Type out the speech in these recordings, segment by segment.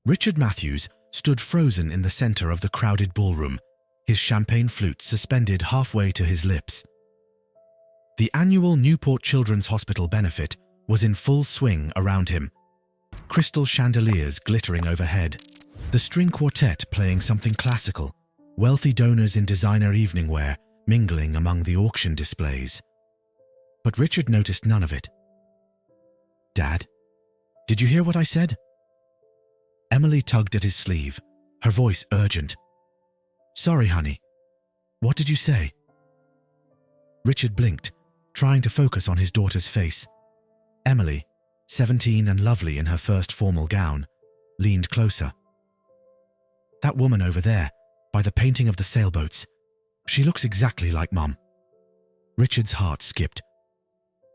Richard Matthews stood frozen in the center of the crowded ballroom, his champagne flute suspended halfway to his lips. The annual Newport Children's Hospital benefit was in full swing around him. Crystal chandeliers glittering overhead, the string quartet playing something classical, wealthy donors in designer evening wear mingling among the auction displays. But Richard noticed none of it. "Dad, did you hear what I said?" Emily tugged at his sleeve, her voice urgent. "Sorry, honey. What did you say?" Richard blinked, trying to focus on his daughter's face. Emily, 17 and lovely in her first formal gown, leaned closer. "That woman over there, by the painting of the sailboats, she looks exactly like Mum." Richard's heart skipped.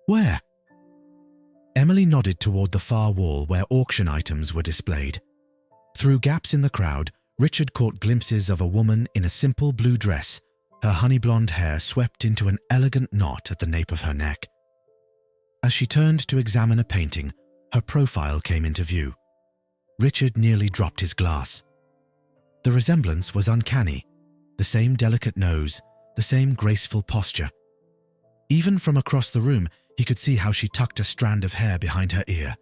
"Where?" Emily nodded toward the far wall where auction items were displayed. Through gaps in the crowd, Richard caught glimpses of a woman in a simple blue dress, her honey blonde hair swept into an elegant knot at the nape of her neck. As she turned to examine a painting, her profile came into view. Richard nearly dropped his glass. The resemblance was uncanny, the same delicate nose, the same graceful posture. Even from across the room, he could see how she tucked a strand of hair behind her ear,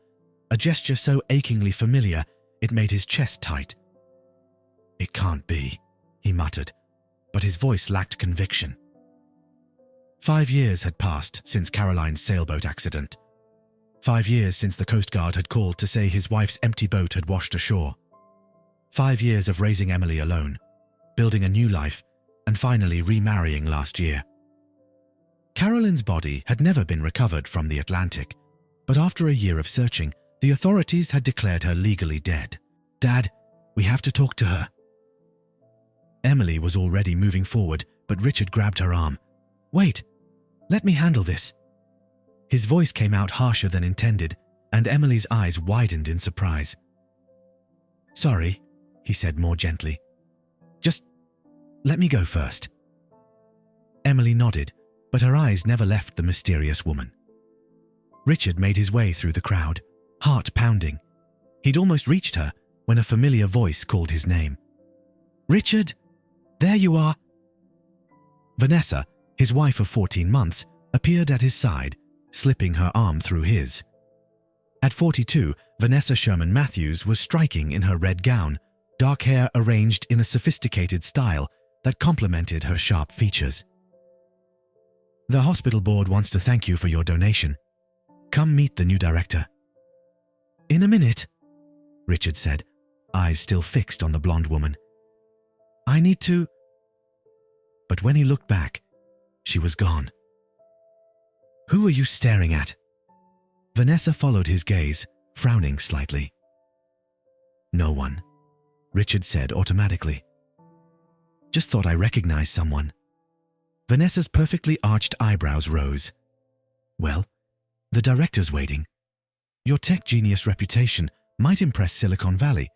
a gesture so achingly familiar it made his chest tight. "It can't be," he muttered, but his voice lacked conviction. 5 years had passed since Caroline's sailboat accident. 5 years since the Coast Guard had called to say his wife's empty boat had washed ashore. 5 years of raising Emily alone, building a new life, and finally remarrying last year. Caroline's body had never been recovered from the Atlantic, but after a year of searching, the authorities had declared her legally dead. "Dad, we have to talk to her." Emily was already moving forward, but Richard grabbed her arm. "Wait, let me handle this." His voice came out harsher than intended, and Emily's eyes widened in surprise. "Sorry," he said more gently. "Just let me go first." Emily nodded, but her eyes never left the mysterious woman. Richard made his way through the crowd, heart pounding. He'd almost reached her when a familiar voice called his name. "Richard, there you are." Vanessa, his wife of 14 months, appeared at his side, slipping her arm through his. At 42, Vanessa Sherman Matthews was striking in her red gown, dark hair arranged in a sophisticated style that complemented her sharp features. "The hospital board wants to thank you for your donation. Come meet the new director." "In a minute," Richard said, eyes still fixed on the blonde woman. "I need to—" But when he looked back, she was gone. "Who are you staring at?" Vanessa followed his gaze, frowning slightly. "No one," Richard said automatically. "Just thought I recognized someone." Vanessa's perfectly arched eyebrows rose. "Well, the director's waiting. Your tech genius reputation might impress Silicon Valley,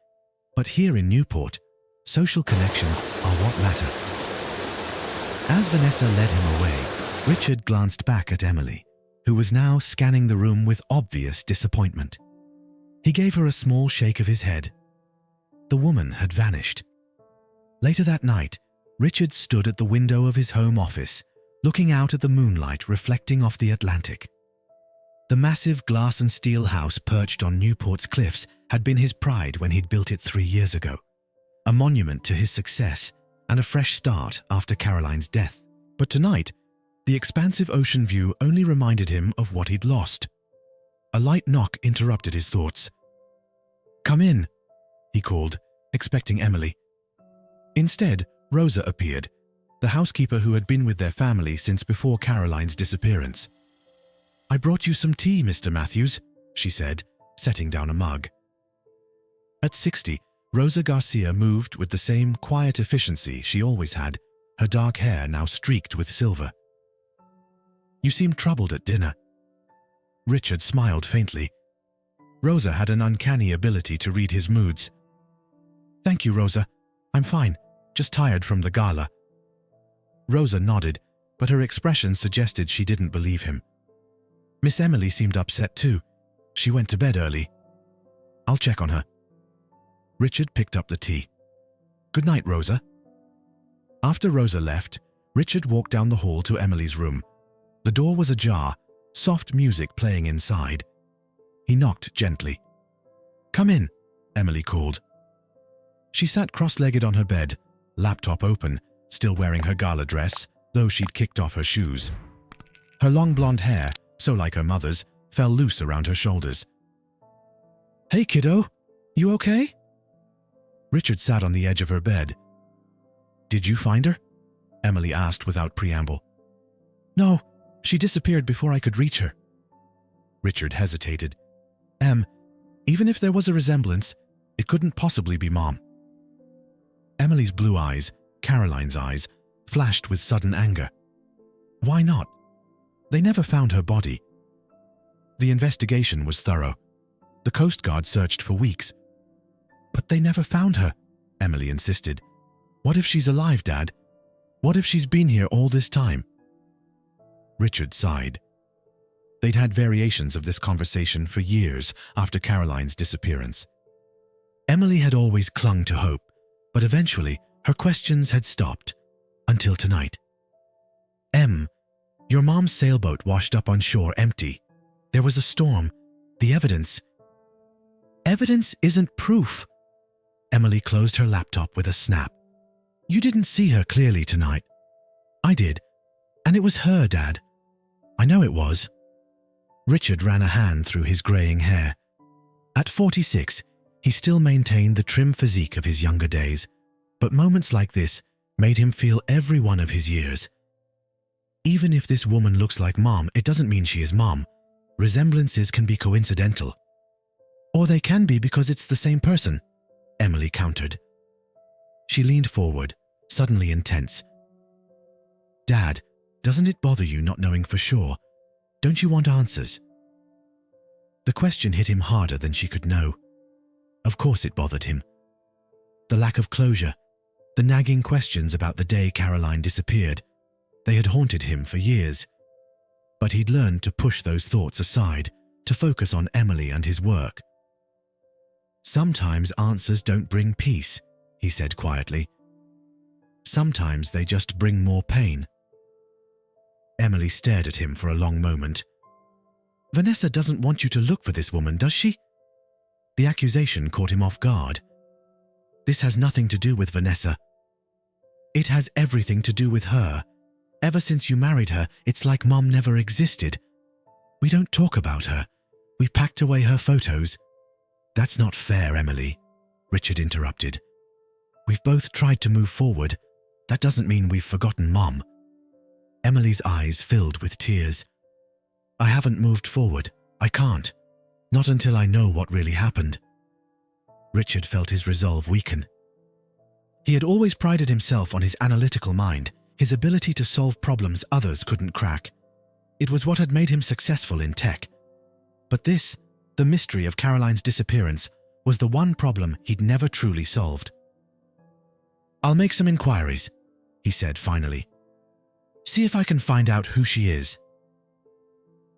but here in Newport, social connections are what matter." As Vanessa led him away, Richard glanced back at Emily, who was now scanning the room with obvious disappointment. He gave her a small shake of his head. The woman had vanished. Later that night, Richard stood at the window of his home office, looking out at the moonlight reflecting off the Atlantic. The massive glass and steel house perched on Newport's cliffs had been his pride when he'd built it 3 years ago, a monument to his success and a fresh start after Caroline's death. But tonight, the expansive ocean view only reminded him of what he'd lost. A light knock interrupted his thoughts. "Come in," he called, expecting Emily. Instead, Rosa appeared, the housekeeper who had been with their family since before Caroline's disappearance. "I brought you some tea, Mr. Matthews," she said, setting down a mug. At 60, Rosa Garcia moved with the same quiet efficiency she always had, her dark hair now streaked with silver. "You seemed troubled at dinner." Richard smiled faintly. Rosa had an uncanny ability to read his moods. "Thank you, Rosa. I'm fine, just tired from the gala." Rosa nodded, but her expression suggested she didn't believe him. Miss Emily seemed upset too. She went to bed early. "I'll check on her." Richard picked up the tea. "Good night, Rosa." After Rosa left, Richard walked down the hall to Emily's room. The door was ajar, soft music playing inside. He knocked gently. "Come in," Emily called. She sat cross-legged on her bed, laptop open, still wearing her gala dress, though she'd kicked off her shoes. Her long blonde hair, so like her mother's, fell loose around her shoulders. "Hey, kiddo, you okay?" Richard sat on the edge of her bed. "Did you find her?" Emily asked without preamble. "No, she disappeared before I could reach her." Richard hesitated. Even if there was a resemblance, it couldn't possibly be Mom." Emily's blue eyes, Caroline's eyes, flashed with sudden anger. Why not? They never found her body. The investigation was thorough. The Coast Guard searched for weeks. "But they never found her," Emily insisted. "What if she's alive, Dad? What if she's been here all this time?" Richard sighed. They'd had variations of this conversation for years after Caroline's disappearance. Emily had always clung to hope, but eventually her questions had stopped. Until tonight. Your mom's sailboat washed up on shore empty. There was a storm. The evidence... Evidence isn't proof. Emily closed her laptop with a snap. "You didn't see her clearly tonight." "I did. And it was her, Dad." "I know it was." Richard ran a hand through his graying hair. At 46, he still maintained the trim physique of his younger days, but moments like this made him feel every one of his years. Even if this woman looks like Mom, it doesn't mean she is Mom. Resemblances can be coincidental. Or they can be because it's the same person, Emily countered. She leaned forward, suddenly intense. "Dad, doesn't it bother you not knowing for sure? Don't you want answers?" The question hit him harder than she could know. Of course it bothered him. The lack of closure, the nagging questions about the day Caroline disappeared, they had haunted him for years. But he'd learned to push those thoughts aside, to focus on Emily and his work. "Sometimes answers don't bring peace," he said quietly. "Sometimes they just bring more pain." Emily stared at him for a long moment. "Vanessa doesn't want you to look for this woman, does she?" The accusation caught him off guard. "This has nothing to do with Vanessa. It has everything to do with her. Ever since you married her, it's like Mom never existed. We don't talk about her. We packed away her photos." "That's not fair, Emily," Richard interrupted. "We've both tried to move forward. That doesn't mean we've forgotten Mom." Emily's eyes filled with tears. "I haven't moved forward. I can't. Not until I know what really happened." Richard felt his resolve weaken. He had always prided himself on his analytical mind, his ability to solve problems others couldn't crack. It was what had made him successful in tech. But this, the mystery of Caroline's disappearance, was the one problem he'd never truly solved. "I'll make some inquiries," he said finally. "See if I can find out who she is."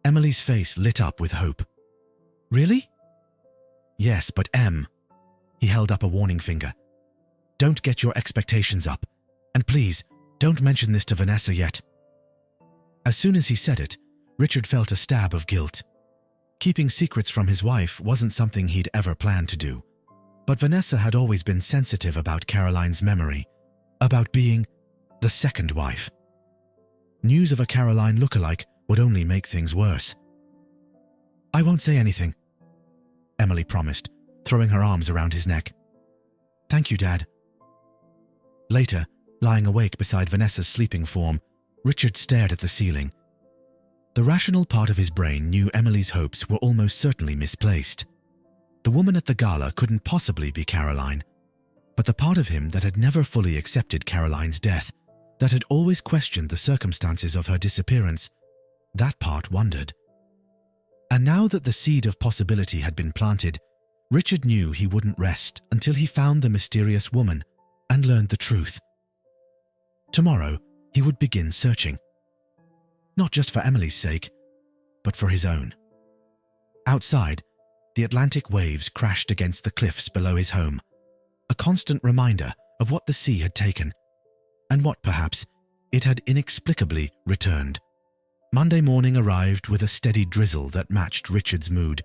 Emily's face lit up with hope. "Really?" "Yes, but He held up a warning finger. "Don't get your expectations up. And please, don't mention this to Vanessa yet." As soon as he said it, Richard felt a stab of guilt. Keeping secrets from his wife wasn't something he'd ever planned to do. But Vanessa had always been sensitive about Caroline's memory, about being the second wife. News of a Caroline lookalike would only make things worse. "I won't say anything," Emily promised, throwing her arms around his neck. "Thank you, Dad." Later, lying awake beside Vanessa's sleeping form, Richard stared at the ceiling. The rational part of his brain knew Emily's hopes were almost certainly misplaced. The woman at the gala couldn't possibly be Caroline. But the part of him that had never fully accepted Caroline's death, that had always questioned the circumstances of her disappearance, that part wondered. And now that the seed of possibility had been planted, Richard knew he wouldn't rest until he found the mysterious woman and learned the truth. Tomorrow, he would begin searching. Not just for Emily's sake, but for his own. Outside, the Atlantic waves crashed against the cliffs below his home, constant reminder of what the sea had taken, and what, perhaps, it had inexplicably returned. Monday morning arrived with a steady drizzle that matched Richard's mood.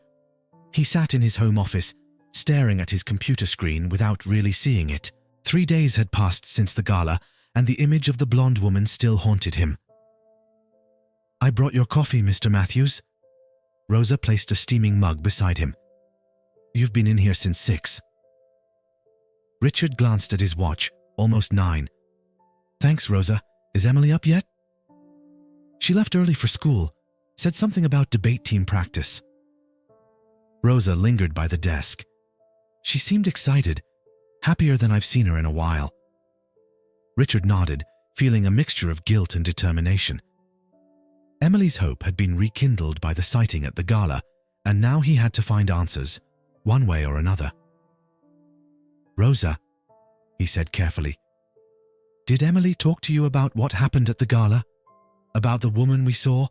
He sat in his home office, staring at his computer screen without really seeing it. 3 days had passed since the gala, and the image of the blonde woman still haunted him. "I brought your coffee, Mr. Matthews." Rosa placed a steaming mug beside him. "You've been in here since 6. Richard glanced at his watch, almost 9. "Thanks, Rosa. Is Emily up yet?" "She left early for school. Said something about debate team practice." Rosa lingered by the desk. She seemed excited, happier than I've seen her in a while. Richard nodded, feeling a mixture of guilt and determination. Emily's hope had been rekindled by the sighting at the gala, and now he had to find answers, one way or another. "Rosa," he said carefully, "did Emily talk to you about what happened at the gala? About the woman we saw?"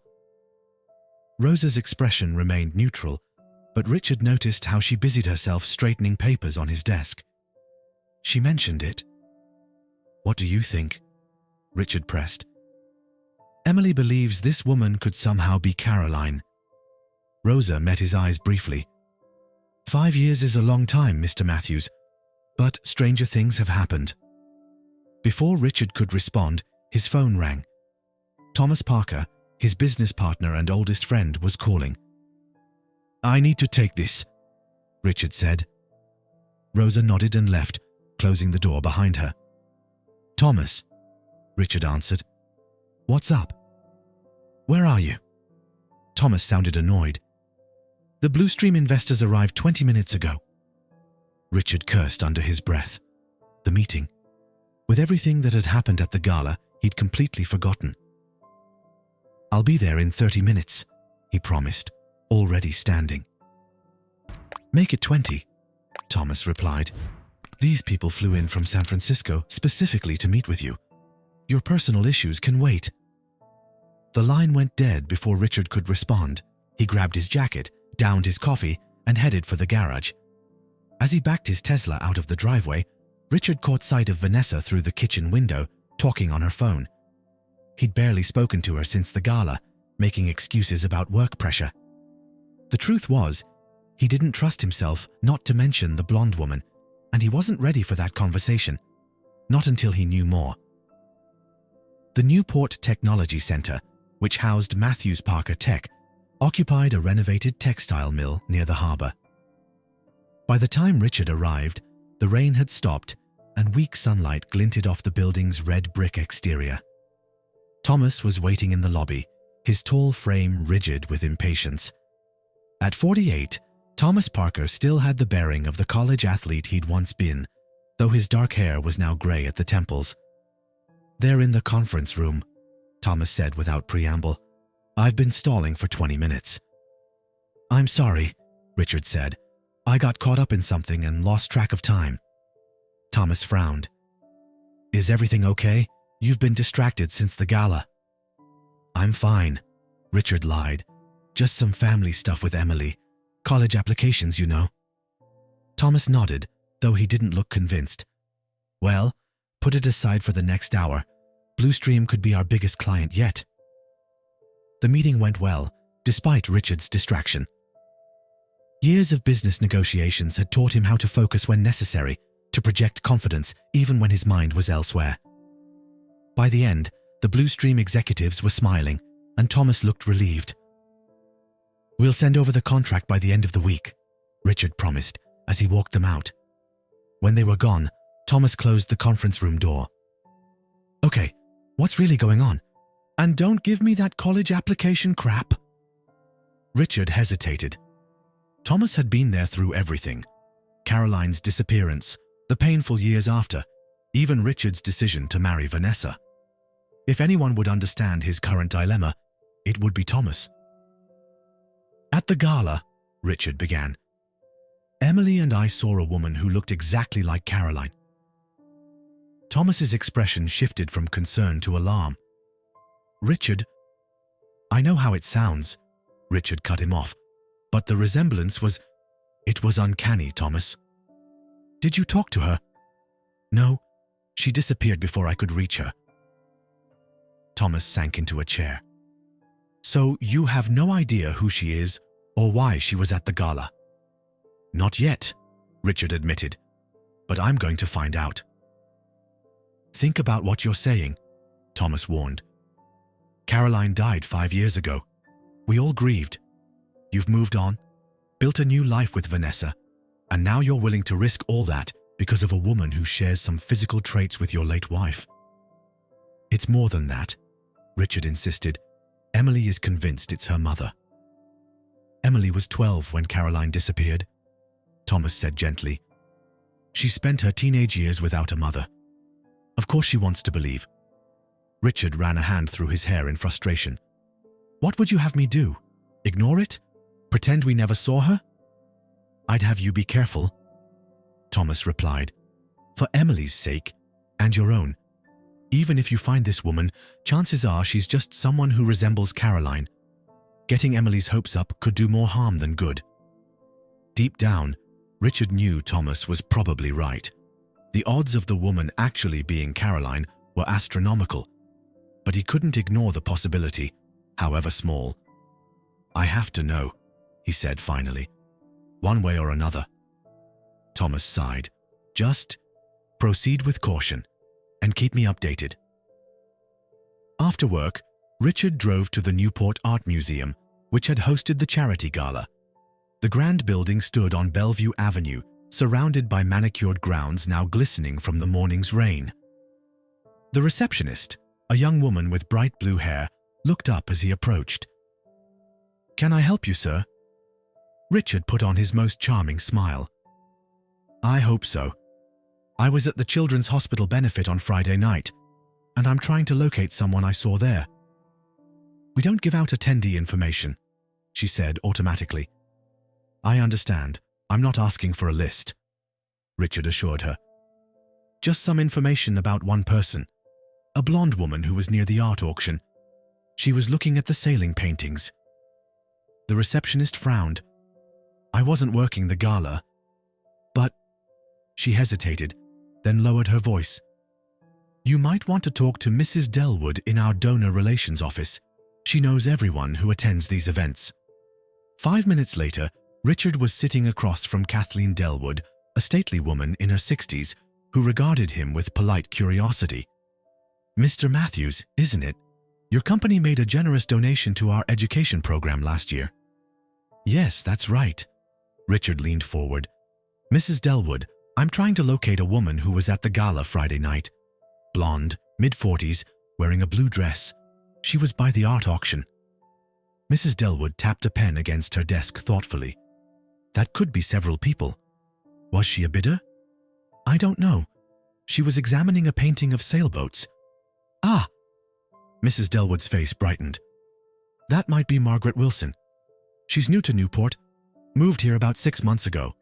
Rosa's expression remained neutral, but Richard noticed how she busied herself straightening papers on his desk. "She mentioned it." "What do you think?" Richard pressed. "Emily believes this woman could somehow be Caroline." Rosa met his eyes briefly. 5 years is a long time, Mr. Matthews, but stranger things have happened." Before Richard could respond, his phone rang. Thomas Parker, his business partner and oldest friend, was calling. "I need to take this," Richard said. Rosa nodded and left, closing the door behind her. "Thomas," Richard answered. "What's up? Where are you?" Thomas sounded annoyed. "The Blue Stream investors arrived 20 minutes ago." Richard cursed under his breath. The meeting. With everything that had happened at the gala, he'd completely forgotten. "I'll be there in 30 minutes, he promised, already standing. "Make it 20, Thomas replied. "These people flew in from San Francisco specifically to meet with you. Your personal issues can wait." The line went dead before Richard could respond. He grabbed his jacket, downed his coffee, and headed for the garage. As he backed his Tesla out of the driveway, Richard caught sight of Vanessa through the kitchen window, talking on her phone. He'd barely spoken to her since the gala, making excuses about work pressure. The truth was, he didn't trust himself not to mention the blonde woman, and he wasn't ready for that conversation, not until he knew more. The Newport Technology Center, which housed Matthews Parker Tech, occupied a renovated textile mill near the harbor. By the time Richard arrived, the rain had stopped and weak sunlight glinted off the building's red brick exterior. Thomas was waiting in the lobby, his tall frame rigid with impatience. At 48, Thomas Parker still had the bearing of the college athlete he'd once been, though his dark hair was now gray at the temples. "They're in the conference room," Thomas said without preamble. "I've been stalling for 20 minutes. "I'm sorry," Richard said. "I got caught up in something and lost track of time." Thomas frowned. "Is everything okay? You've been distracted since the gala." "I'm fine," Richard lied. "Just some family stuff with Emily. College applications, you know." Thomas nodded, though he didn't look convinced. "Well, put it aside for the next hour. Blue Stream could be our biggest client yet." The meeting went well, despite Richard's distraction. Years of business negotiations had taught him how to focus when necessary, to project confidence even when his mind was elsewhere. By the end, the Blue Stream executives were smiling, and Thomas looked relieved. "We'll send over the contract by the end of the week," Richard promised as he walked them out. When they were gone, Thomas closed the conference room door. "Okay, what's really going on? And don't give me that college application crap." Richard hesitated. Thomas had been there through everything. Caroline's disappearance, the painful years after, even Richard's decision to marry Vanessa. If anyone would understand his current dilemma, it would be Thomas. "At the gala," Richard began, "Emily and I saw a woman who looked exactly like Caroline." Thomas's expression shifted from concern to alarm. "Richard, I know how it sounds," Richard cut him off, "but the resemblance was... It was uncanny, Thomas." "Did you talk to her?" No, she disappeared before I could reach her. Thomas sank into a chair. So you have no idea who she is or why she was at the gala? Not yet, Richard admitted, but I'm going to find out. Think about what you're saying, Thomas warned. Caroline died 5 years ago. We all grieved. You've moved on, built a new life with Vanessa, and now you're willing to risk all that because of a woman who shares some physical traits with your late wife. It's more than that, Richard insisted. Emily is convinced it's her mother. Emily was 12 when Caroline disappeared, Thomas said gently. She spent her teenage years without a mother. Of course she wants to believe. Richard ran a hand through his hair in frustration. What would you have me do? Ignore it? Pretend we never saw her? I'd have you be careful, Thomas replied. For Emily's sake, and your own. Even if you find this woman, chances are she's just someone who resembles Caroline. Getting Emily's hopes up could do more harm than good. Deep down, Richard knew Thomas was probably right. The odds of the woman actually being Caroline were astronomical, but he couldn't ignore the possibility, however small. I have to know, he said finally. One way or another. Thomas sighed. Just proceed with caution and keep me updated. After work, Richard drove to the Newport Art Museum, which had hosted the charity gala. The grand building stood on Bellevue Avenue, surrounded by manicured grounds now glistening from the morning's rain. The receptionist, a young woman with bright blue hair, looked up as he approached. Can I help you, sir? Richard put on his most charming smile. I hope so. I was at the Children's Hospital benefit on Friday night, and I'm trying to locate someone I saw there. We don't give out attendee information, she said automatically. I understand. I'm not asking for a list, Richard assured her. Just some information about one person, a blonde woman who was near the art auction. She was looking at the sailing paintings. The receptionist frowned. I wasn't working the gala, but... She hesitated, then lowered her voice. You might want to talk to Mrs. Delwood in our donor relations office. She knows everyone who attends these events. 5 minutes later, Richard was sitting across from Kathleen Delwood, a stately woman in her 60s, who regarded him with polite curiosity. Mr. Matthews, isn't it? Your company made a generous donation to our education program last year. Yes, that's right. Richard leaned forward. Mrs. Delwood, I'm trying to locate a woman who was at the gala Friday night. Blonde, mid-40s, wearing a blue dress. She was by the art auction. Mrs. Delwood tapped a pen against her desk thoughtfully. That could be several people. Was she a bidder? I don't know. She was examining a painting of sailboats. Ah! Mrs. Delwood's face brightened. That might be Margaret Wilson. She's new to Newport, moved here about 6 months ago.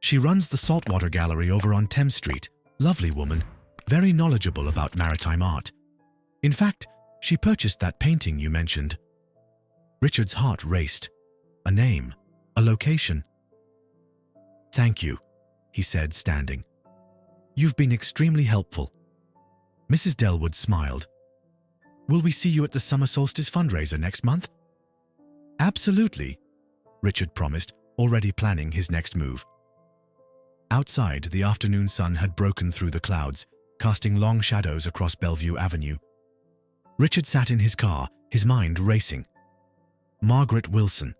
She runs the Saltwater Gallery over on Thames Street. Lovely woman, very knowledgeable about maritime art. In fact, she purchased that painting you mentioned. Richard's heart raced. A name, a location. Thank you, he said, standing. You've been extremely helpful. Mrs. Delwood smiled. Will we see you at the summer solstice fundraiser next month? Absolutely, Richard promised, already planning his next move. Outside, the afternoon sun had broken through the clouds, casting long shadows across Bellevue Avenue. Richard sat in his car, his mind racing. Margaret Wilson.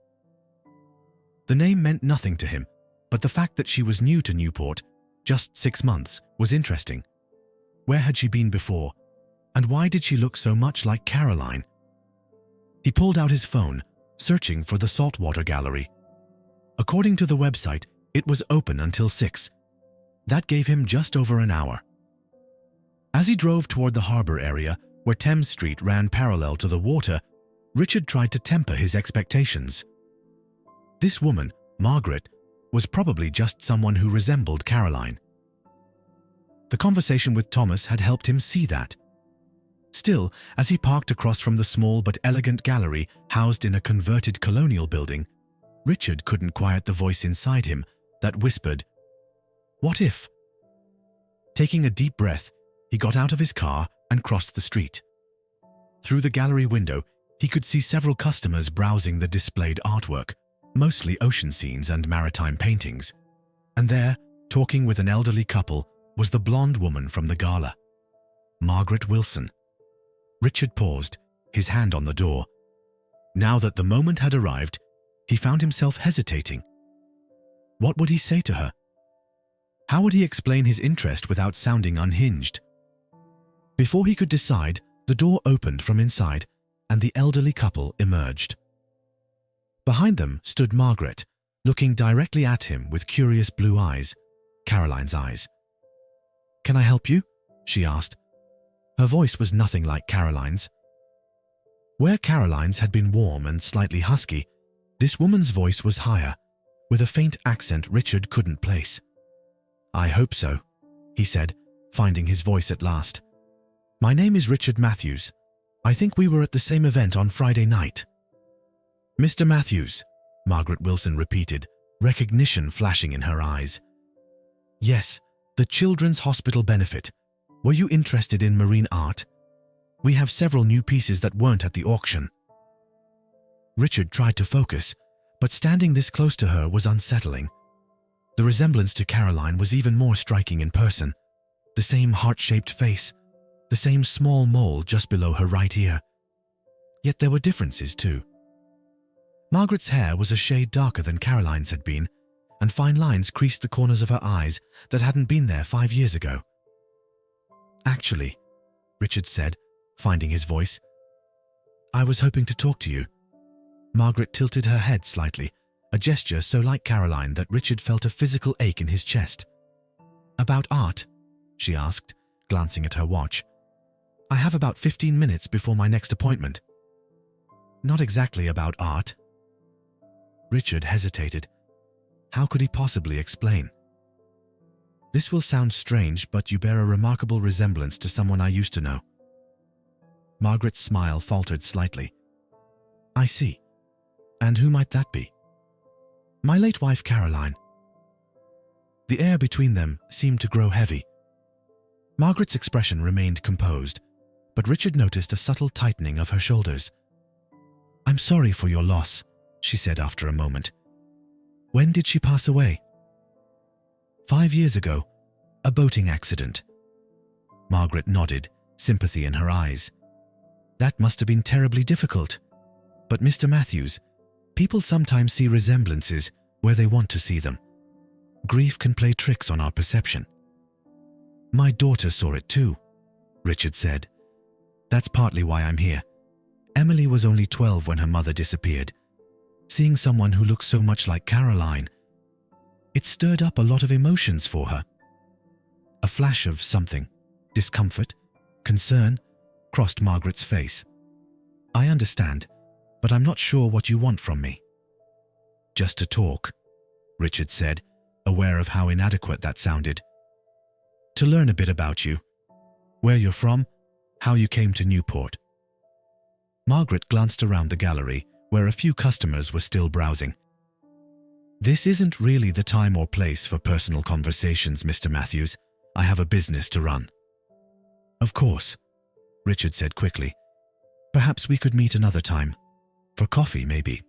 The name meant nothing to him, but the fact that she was new to Newport, just 6 months, was interesting. Where had she been before? And why did she look so much like Caroline? He pulled out his phone, searching for the Saltwater Gallery. According to the website, it was open until 6. That gave him just over an hour. As he drove toward the harbor area, where Thames Street ran parallel to the water, Richard tried to temper his expectations. This woman, Margaret, was probably just someone who resembled Caroline. The conversation with Thomas had helped him see that. Still, as he parked across from the small but elegant gallery housed in a converted colonial building, Richard couldn't quiet the voice inside him that whispered, "What if?" Taking a deep breath, he got out of his car and crossed the street. Through the gallery window, he could see several customers browsing the displayed artwork, mostly ocean scenes and maritime paintings. And there, talking with an elderly couple, was the blonde woman from the gala, Margaret Wilson. Richard paused, his hand on the door. Now that the moment had arrived, he found himself hesitating. What would he say to her? How would he explain his interest without sounding unhinged? Before he could decide, the door opened from inside, and the elderly couple emerged. Behind them stood Margaret, looking directly at him with curious blue eyes, Caroline's eyes. "Can I help you?" she asked. Her voice was nothing like Caroline's. Where Caroline's had been warm and slightly husky, this woman's voice was higher, with a faint accent Richard couldn't place. "I hope so," he said, finding his voice at last. "My name is Richard Matthews. I think we were at the same event on Friday night." "Mr. Matthews," Margaret Wilson repeated, recognition flashing in her eyes. "Yes, the Children's Hospital benefit. Were you interested in marine art? We have several new pieces that weren't at the auction." Richard tried to focus, but standing this close to her was unsettling. The resemblance to Caroline was even more striking in person. The same heart-shaped face, the same small mole just below her right ear. Yet there were differences too. Margaret's hair was a shade darker than Caroline's had been, and fine lines creased the corners of her eyes that hadn't been there 5 years ago. "Actually," Richard said, finding his voice, "I was hoping to talk to you." Margaret tilted her head slightly, a gesture so like Caroline that Richard felt a physical ache in his chest. "About art?" she asked, glancing at her watch. "I have about 15 minutes before my next appointment." "Not exactly about art." Richard hesitated. How could he possibly explain? "This will sound strange, but you bear a remarkable resemblance to someone I used to know." Margaret's smile faltered slightly. "I see. And who might that be?" "My late wife, Caroline." The air between them seemed to grow heavy. Margaret's expression remained composed, but Richard noticed a subtle tightening of her shoulders. "I'm sorry for your loss," she said after a moment. "When did she pass away?" 5 years ago, a boating accident." Margaret nodded, sympathy in her eyes. "That must have been terribly difficult. But Mr. Matthews, people sometimes see resemblances where they want to see them. Grief can play tricks on our perception." "My daughter saw it too," Richard said. "That's partly why I'm here. Emily was only 12 when her mother disappeared. Seeing someone who looks so much like Caroline, it stirred up a lot of emotions for her." A flash of something, discomfort, concern, crossed Margaret's face. "I understand, but I'm not sure what you want from me." "Just to talk," Richard said, aware of how inadequate that sounded. "To learn a bit about you, where you're from, how you came to Newport." Margaret glanced around the gallery, where a few customers were still browsing. "This isn't really the time or place for personal conversations, Mr. Matthews. I have a business to run." "Of course," Richard said quickly. "Perhaps we could meet another time. For coffee, maybe."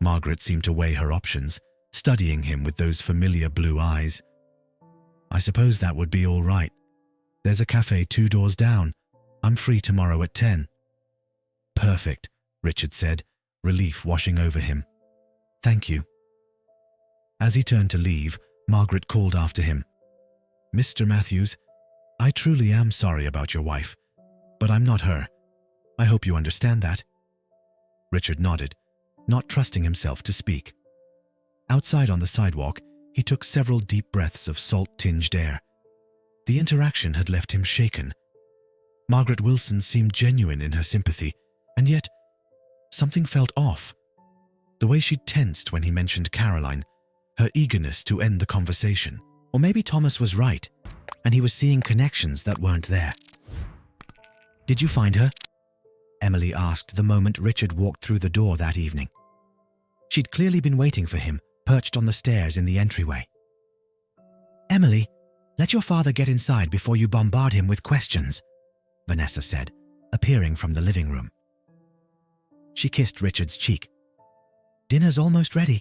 Margaret seemed to weigh her options, studying him with those familiar blue eyes. "I suppose that would be all right. There's a cafe 2 doors down. I'm free tomorrow at 10. "Perfect," Richard said, relief washing over him. "Thank you." As he turned to leave, Margaret called after him. "Mr. Matthews, I truly am sorry about your wife, but I'm not her. I hope you understand that." Richard nodded, not trusting himself to speak. Outside on the sidewalk, he took several deep breaths of salt-tinged air. The interaction had left him shaken. Margaret Wilson seemed genuine in her sympathy, and yet something felt off. The way she tensed when he mentioned Caroline, her eagerness to end the conversation. Or maybe Thomas was right, and he was seeing connections that weren't there. "Did you find her?" Emily asked the moment Richard walked through the door that evening. She'd clearly been waiting for him, perched on the stairs in the entryway. "Emily, Let your father get inside before you bombard him with questions, Vanessa said, appearing from the living room. She kissed Richard's cheek. Dinner's almost ready.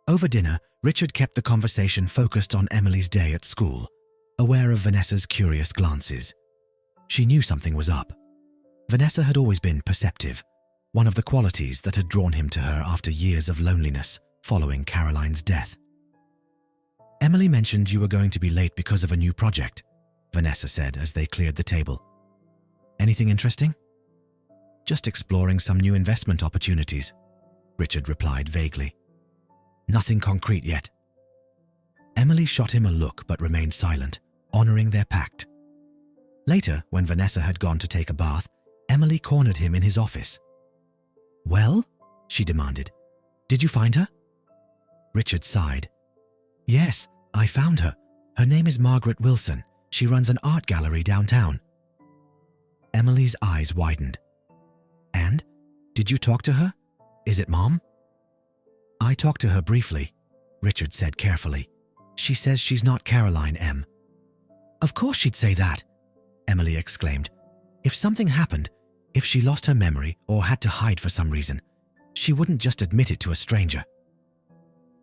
Over dinner, Richard kept the conversation focused on Emily's day at school, aware of Vanessa's curious glances. She knew something was up. Vanessa had always been perceptive, one of the qualities that had drawn him to her after years of loneliness following Caroline's death. Emily mentioned you were going to be late because of a new project, Vanessa said as they cleared the table. Anything interesting? Just exploring some new investment opportunities, Richard replied vaguely. Nothing concrete yet. Emily shot him a look but remained silent, honoring their pact. Later, when Vanessa had gone to take a bath, Emily cornered him in his office. Well? She demanded. Did you find her? Richard sighed. Yes, I found her. Her name is Margaret Wilson. She runs an art gallery downtown. Emily's eyes widened. And? Did you talk to her? Is it Mom? I talked to her briefly, Richard said carefully. She says she's not Caroline M. Of course she'd say that, Emily exclaimed. If something happened, if she lost her memory or had to hide for some reason, she wouldn't just admit it to a stranger.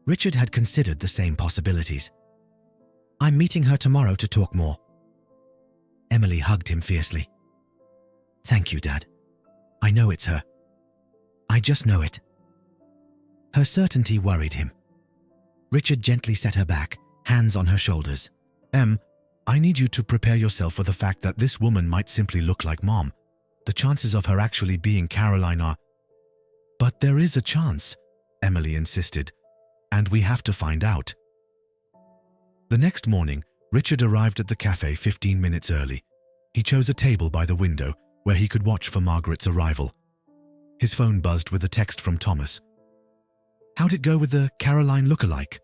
Richard had considered the same possibilities. I'm meeting her tomorrow to talk more. Emily hugged him fiercely. Thank you, Dad. I know it's her. I just know it. Her certainty worried him. Richard gently set her back, hands on her shoulders. I need you to prepare yourself for the fact that this woman might simply look like Mom. The chances of her actually being Caroline are… But there is a chance, Emily insisted, and we have to find out. The next morning, Richard arrived at the cafe 15 minutes early. He chose a table by the window where he could watch for Margaret's arrival. His phone buzzed with a text from Thomas. How'd it go with the Caroline lookalike?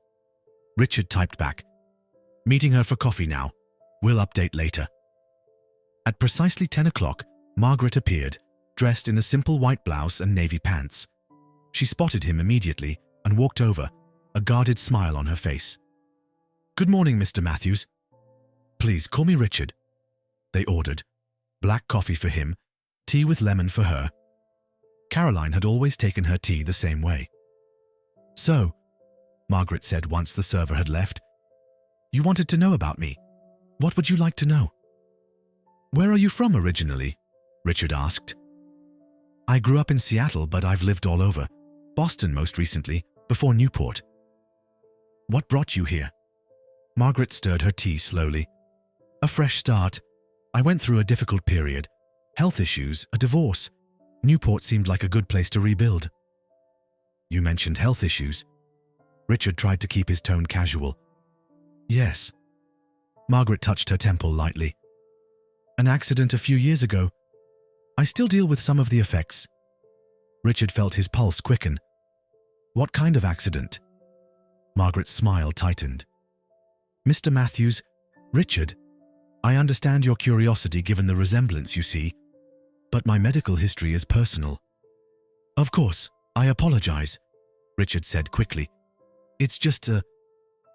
Richard typed back. Meeting her for coffee now. We'll update later. At precisely 10 o'clock, Margaret appeared, dressed in a simple white blouse and navy pants. She spotted him immediately and walked over, a guarded smile on her face. Good morning, Mr. Matthews. Please call me Richard, they ordered. Black coffee for him, tea with lemon for her. Caroline had always taken her tea the same way. So, Margaret said once the server had left, you wanted to know about me. What would you like to know? Where are you from originally? Richard asked. I grew up in Seattle, but I've lived all over. Boston most recently, before Newport. What brought you here? Margaret stirred her tea slowly. A fresh start. I went through a difficult period. Health issues, a divorce. Newport seemed like a good place to rebuild. You mentioned health issues. Richard tried to keep his tone casual. Yes. Margaret touched her temple lightly. An accident a few years ago. I still deal with some of the effects. Richard felt his pulse quicken. What kind of accident? Margaret's smile tightened. Mr. Matthews, Richard, I understand your curiosity given the resemblance you see, but my medical history is personal. Of course, I apologize, Richard said quickly. It's just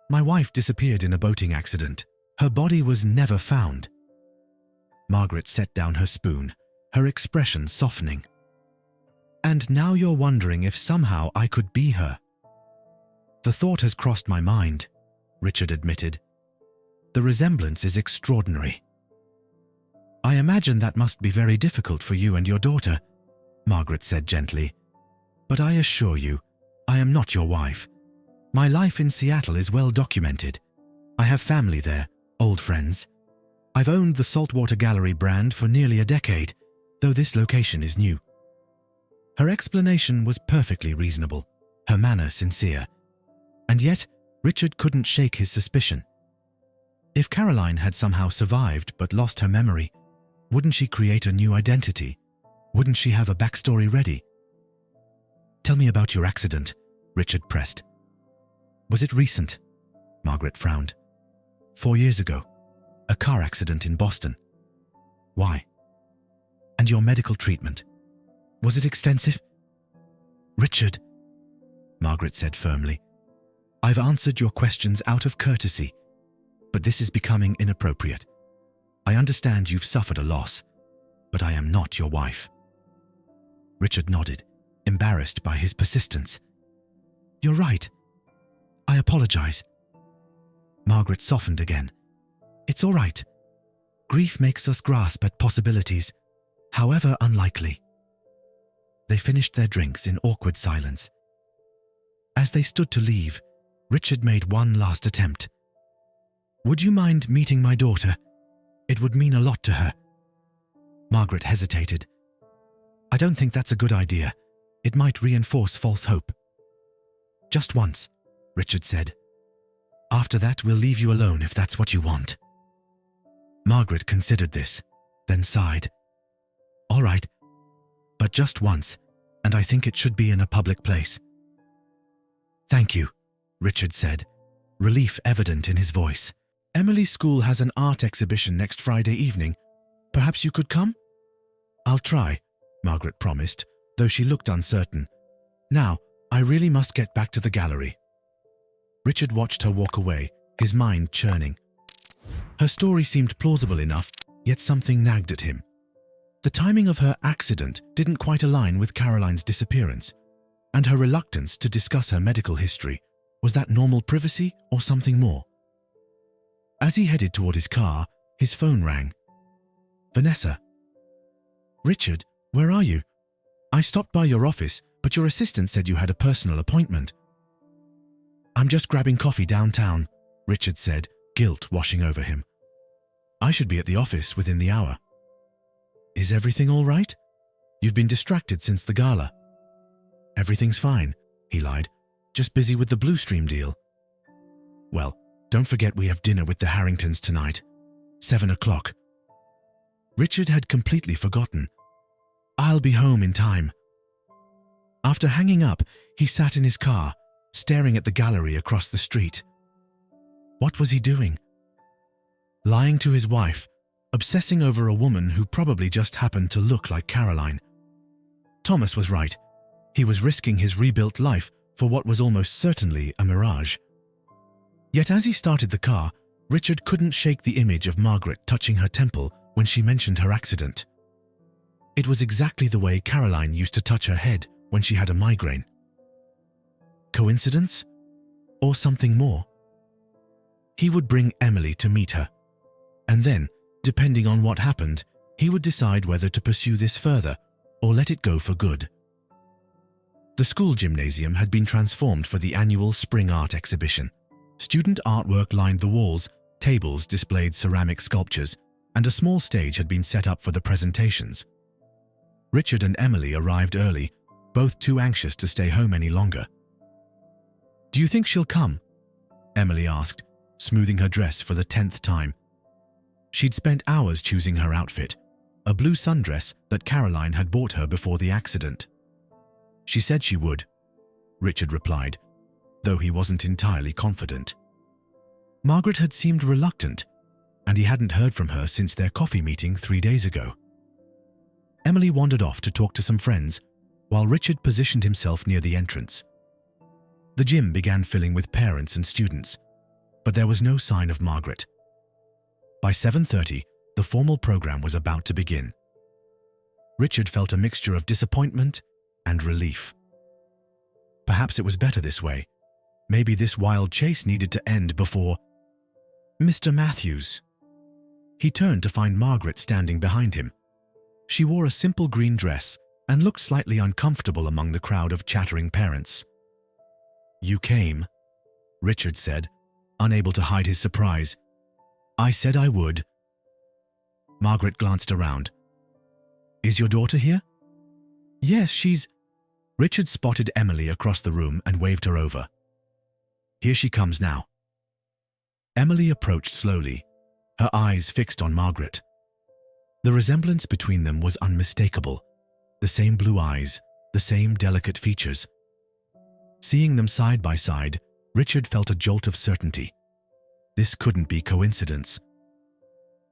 my wife disappeared in a boating accident. Her body was never found. Margaret set down her spoon, her expression softening. And now you're wondering if somehow I could be her. The thought has crossed my mind, Richard admitted. The resemblance is extraordinary. I imagine that must be very difficult for you and your daughter, Margaret said gently. But I assure you, I am not your wife. My life in Seattle is well documented. I have family there, old friends. I've owned the Saltwater Gallery brand for nearly a decade, though this location is new. Her explanation was perfectly reasonable, her manner sincere. And yet, Richard couldn't shake his suspicion. If Caroline had somehow survived but lost her memory, wouldn't she create a new identity? Wouldn't she have a backstory ready? Tell me about your accident, Richard pressed. Was it recent? Margaret frowned. 4 years ago. A car accident in Boston. Why? And your medical treatment. Was it extensive? Richard, Margaret said firmly, I've answered your questions out of courtesy. but this is becoming inappropriate. I understand you've suffered a loss, but I am not your wife." Richard nodded, embarrassed by his persistence. "You're right. I apologize." Margaret softened again. "It's all right. Grief makes us grasp at possibilities, however unlikely." They finished their drinks in awkward silence. As they stood to leave, Richard made one last attempt. "Would you mind meeting my daughter? It would mean a lot to her." Margaret hesitated. "I don't think that's a good idea. It might reinforce false hope." "Just once," Richard said. "After that, we'll leave you alone if that's what you want." Margaret considered this, then sighed. "All right, but just once, and I think it should be in a public place." "Thank you," Richard said, relief evident in his voice. "Emily's school has an art exhibition next Friday evening. Perhaps you could come?" "I'll try," Margaret promised, though she looked uncertain. "Now, I really must get back to the gallery." Richard watched her walk away, his mind churning. Her story seemed plausible enough, yet something nagged at him. The timing of her accident didn't quite align with Caroline's disappearance, and her reluctance to discuss her medical history. Was that normal privacy or something more? As he headed toward his car, his phone rang. "Vanessa." "Richard, where are you? I stopped by your office, but your assistant said you had a personal appointment." "I'm just grabbing coffee downtown," Richard said, guilt washing over him. "I should be at the office within the hour." "Is everything all right? You've been distracted since the gala." "Everything's fine," he lied. "Just busy with the Blue Stream deal." "Well, don't forget we have dinner with the Harringtons tonight. 7 o'clock. Richard had completely forgotten. "I'll be home in time." After hanging up, he sat in his car, staring at the gallery across the street. What was he doing? Lying to his wife, obsessing over a woman who probably just happened to look like Caroline. Thomas was right. He was risking his rebuilt life for what was almost certainly a mirage. Yet as he started the car, Richard couldn't shake the image of Margaret touching her temple when she mentioned her accident. It was exactly the way Caroline used to touch her head when she had a migraine. Coincidence? Or something more? He would bring Emily to meet her, and then, depending on what happened, he would decide whether to pursue this further or let it go for good. The school gymnasium had been transformed for the annual spring art exhibition. Student artwork lined the walls, tables displayed ceramic sculptures, and a small stage had been set up for the presentations. Richard and Emily arrived early, both too anxious to stay home any longer. "Do you think she'll come?" Emily asked, smoothing her dress for the 10th time. She'd spent hours choosing her outfit, a blue sundress that Caroline had bought her before the accident. "She said she would," Richard replied, though he wasn't entirely confident. Margaret had seemed reluctant, and he hadn't heard from her since their coffee meeting 3 days ago. Emily wandered off to talk to some friends, while Richard positioned himself near the entrance. The gym began filling with parents and students, but there was no sign of Margaret. By 7:30, the formal program was about to begin. Richard felt a mixture of disappointment and relief. Perhaps it was better this way. Maybe this wild chase needed to end before... "Mr. Matthews." He turned to find Margaret standing behind him. She wore a simple green dress and looked slightly uncomfortable among the crowd of chattering parents. "You came," Richard said, unable to hide his surprise. "I said I would." Margaret glanced around. "Is your daughter here?" "Yes, she's..." Richard spotted Emily across the room and waved her over. "Here she comes now." Emily approached slowly, her eyes fixed on Margaret. The resemblance between them was unmistakable. The same blue eyes, the same delicate features. Seeing them side by side, Richard felt a jolt of certainty. This couldn't be coincidence.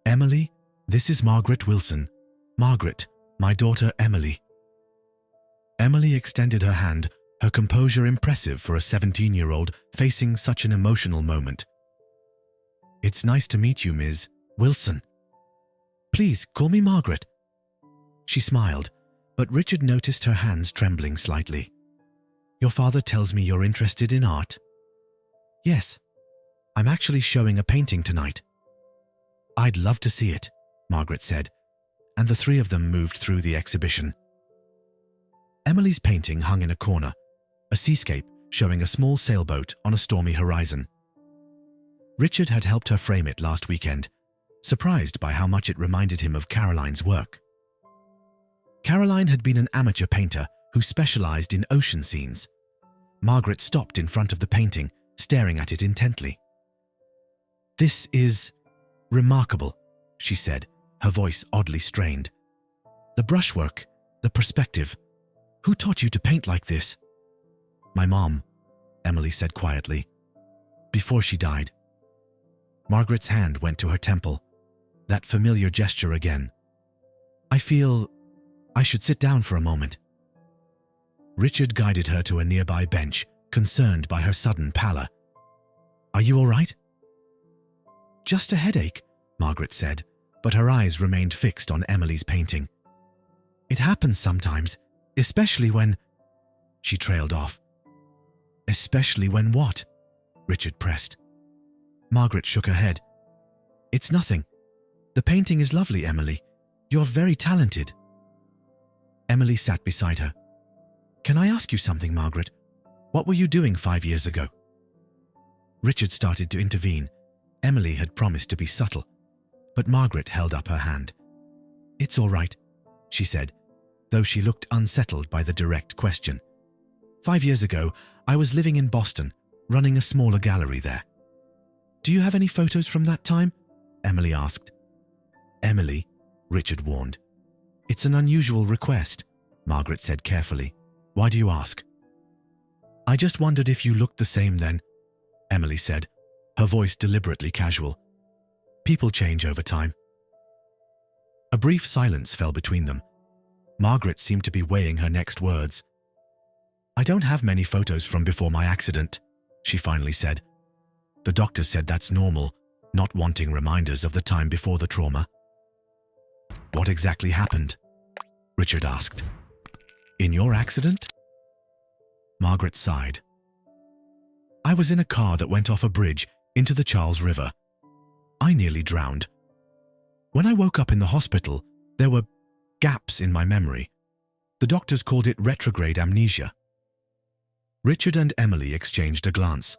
"Emily, this is Margaret Wilson. Margaret, my daughter Emily." Emily extended her hand, her composure impressive for a 17-year-old facing such an emotional moment. It's nice to meet you, Ms. Wilson. Please, call me Margaret. She smiled, but Richard noticed her hands trembling slightly. Your father tells me you're interested in art. Yes. I'm actually showing a painting tonight. I'd love to see it, Margaret said, and the three of them moved through the exhibition. Emily's painting hung in a corner, a seascape showing a small sailboat on a stormy horizon. Richard had helped her frame it last weekend, surprised by how much it reminded him of Caroline's work. Caroline had been an amateur painter who specialized in ocean scenes. Margaret stopped in front of the painting, staring at it intently. This is remarkable, she said, her voice oddly strained. The brushwork, the perspective. Who taught you to paint like this? My mom, Emily said quietly, before she died. Margaret's hand went to her temple, that familiar gesture again. I feel I should sit down for a moment. Richard guided her to a nearby bench, concerned by her sudden pallor. Are you all right? Just a headache, Margaret said, but her eyes remained fixed on Emily's painting. It happens sometimes, especially when… She trailed off. Especially when what? Richard pressed. Margaret shook her head. It's nothing. The painting is lovely, Emily. You're very talented. Emily sat beside her. Can I ask you something, Margaret? What were you doing 5 years ago? Richard started to intervene. Emily had promised to be subtle, but Margaret held up her hand. It's all right, she said, though she looked unsettled by the direct question. 5 years ago, I was living in Boston, running a smaller gallery there. Do you have any photos from that time? Emily asked. Emily, Richard warned. It's an unusual request, Margaret said carefully. Why do you ask? I just wondered if you looked the same then, Emily said, her voice deliberately casual. People change over time. A brief silence fell between them. Margaret seemed to be weighing her next words. I don't have many photos from before my accident, she finally said. The doctor said that's normal, not wanting reminders of the time before the trauma. What exactly happened? Richard asked. In your accident? Margaret sighed. I was in a car that went off a bridge into the Charles River. I nearly drowned. When I woke up in the hospital, there were gaps in my memory. The doctors called it retrograde amnesia. Richard and Emily exchanged a glance.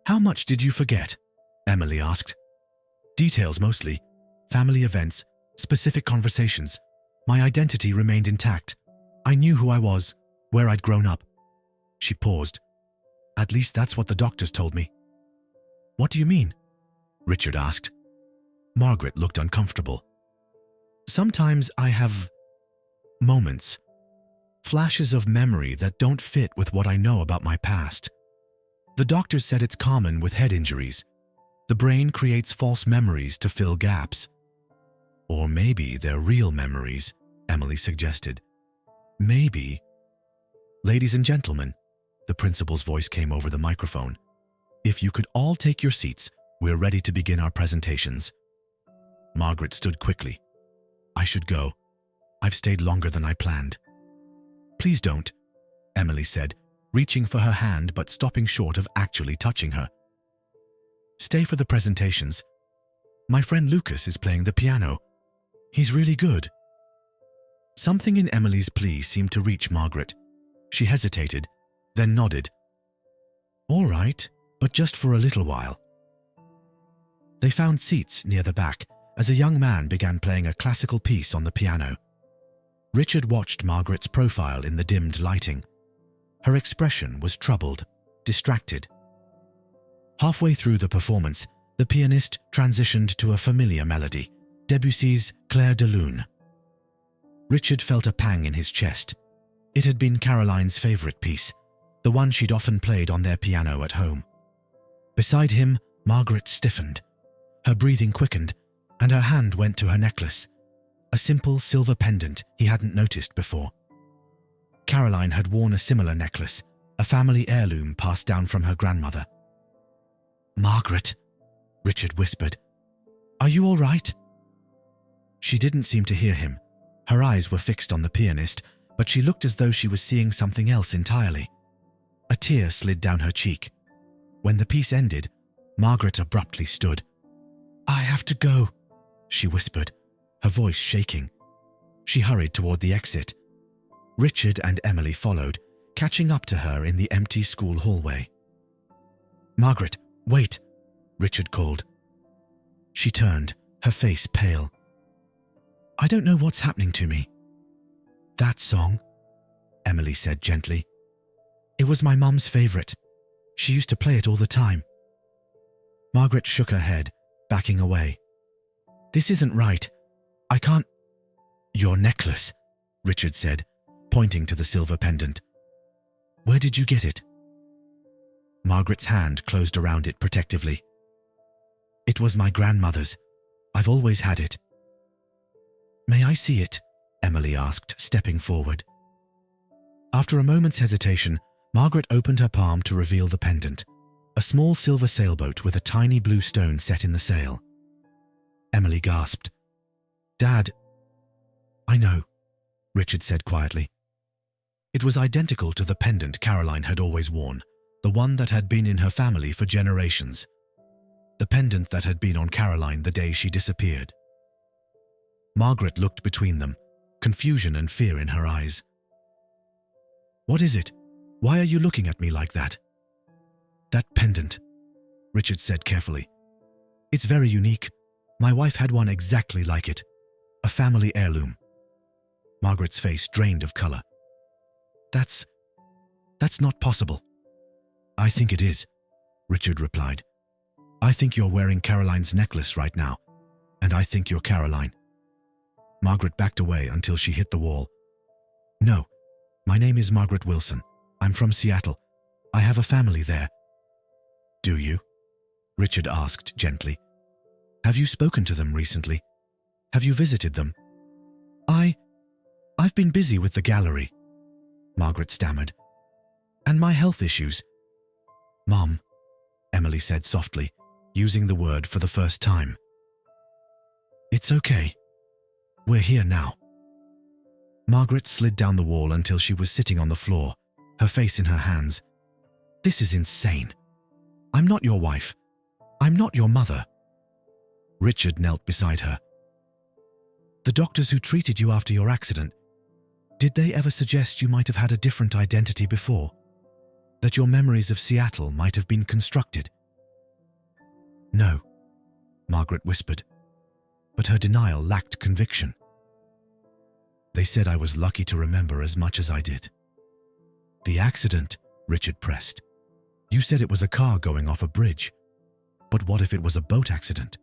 How much did you forget? Emily asked. Details mostly. Family events, specific conversations. My identity remained intact. I knew who I was, where I'd grown up. She paused. At least that's what the doctors told me. What do you mean? Richard asked. Margaret looked uncomfortable. Sometimes I have moments, flashes of memory that don't fit with what I know about my past. The doctors said it's common with head injuries. The brain creates false memories to fill gaps. Or maybe they're real memories, Emily suggested. Maybe. Ladies and gentlemen, the principal's voice came over the microphone. If you could all take your seats, we're ready to begin our presentations. Margaret stood quickly. I should go. I've stayed longer than I planned. Please don't, Emily said, reaching for her hand but stopping short of actually touching her. Stay for the presentations. My friend Lucas is playing the piano. He's really good. Something in Emily's plea seemed to reach Margaret. She hesitated, then nodded. All right, but just for a little while. They found seats near the back as a young man began playing a classical piece on the piano. Richard watched Margaret's profile in the dimmed lighting. Her expression was troubled, distracted. Halfway through the performance, the pianist transitioned to a familiar melody, Debussy's Clair de Lune. Richard felt a pang in his chest. It had been Caroline's favorite piece, the one she'd often played on their piano at home. Beside him, Margaret stiffened. Her breathing quickened, and her hand went to her necklace, a simple silver pendant he hadn't noticed before. Caroline had worn a similar necklace, a family heirloom passed down from her grandmother. Margaret, Richard whispered. "Are you all right?" She didn't seem to hear him. Her eyes were fixed on the pianist, but she looked as though she was seeing something else entirely. A tear slid down her cheek. When the piece ended, Margaret abruptly stood. "I have to go," she whispered, her voice shaking. She hurried toward the exit. Richard and Emily followed, catching up to her in the empty school hallway. "Margaret, wait," Richard called. She turned, her face pale. "I don't know what's happening to me." "That song," Emily said gently. "It was my mum's favorite. She used to play it all the time." Margaret shook her head, backing away. "This isn't right. I can't—" "Your necklace," Richard said, pointing to the silver pendant. "Where did you get it?" Margaret's hand closed around it protectively. "It was my grandmother's. I've always had it." "May I see it?" Emily asked, stepping forward. After a moment's hesitation, Margaret opened her palm to reveal the pendant, a small silver sailboat with a tiny blue stone set in the sail. Emily gasped. "Dad—" "I know," Richard said quietly. It was identical to the pendant Caroline had always worn, the one that had been in her family for generations. The pendant that had been on Caroline the day she disappeared. Margaret looked between them, confusion and fear in her eyes. "What is it? Why are you looking at me like that?" "That pendant," Richard said carefully. "It's very unique. My wife had one exactly like it. A family heirloom." Margaret's face drained of color. That's not possible." "I think it is," Richard replied. "I think you're wearing Caroline's necklace right now, and I think you're Caroline." Margaret backed away until she hit the wall. "No, my name is Margaret Wilson. I'm from Seattle. I have a family there." "Do you?" Richard asked gently. "Have you spoken to them recently? Have you visited them?" I've been busy with the gallery," Margaret stammered. "And my health issues." "Mom," Emily said softly, using the word for the first time. "It's okay. We're here now." Margaret slid down the wall until she was sitting on the floor, her face in her hands. "This is insane. I'm not your wife. I'm not your mother." Richard knelt beside her. "The doctors who treated you after your accident, did they ever suggest you might have had a different identity before? That your memories of Seattle might have been constructed?" "No," Margaret whispered, but her denial lacked conviction. "They said I was lucky to remember as much as I did." "The accident," Richard pressed. "You said it was a car going off a bridge. But what if it was a boat accident?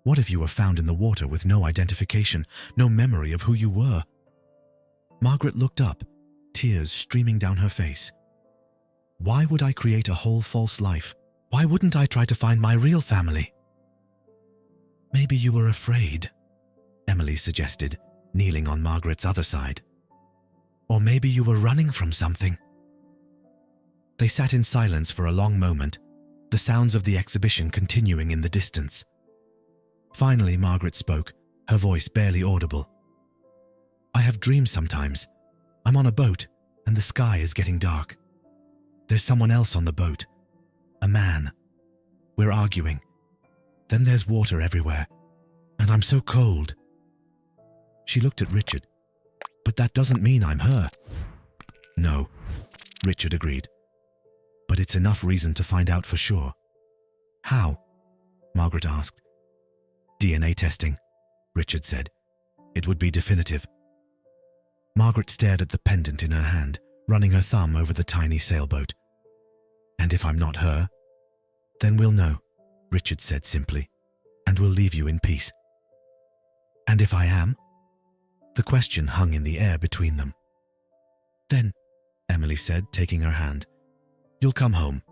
What if you were found in the water with no identification, no memory of who you were?" Margaret looked up, tears streaming down her face. "Why would I create a whole false life? Why wouldn't I try to find my real family?" "Maybe you were afraid," Emily suggested, kneeling on Margaret's other side. "Or maybe you were running from something." They sat in silence for a long moment, the sounds of the exhibition continuing in the distance. Finally, Margaret spoke, her voice barely audible. "I have dreams sometimes. I'm on a boat, and the sky is getting dark. There's someone else on the boat. A man. We're arguing. Then there's water everywhere, and I'm so cold." She looked at Richard. "But that doesn't mean I'm her." "No," Richard agreed. "But it's enough reason to find out for sure." "How?" Margaret asked. "DNA testing," Richard said. "It would be definitive." Margaret stared at the pendant in her hand, running her thumb over the tiny sailboat. "And if I'm not her?" "Then we'll know," Richard said simply, "and we'll leave you in peace." "And if I am?" The question hung in the air between them. "Then," Emily said, taking her hand, "you'll come home.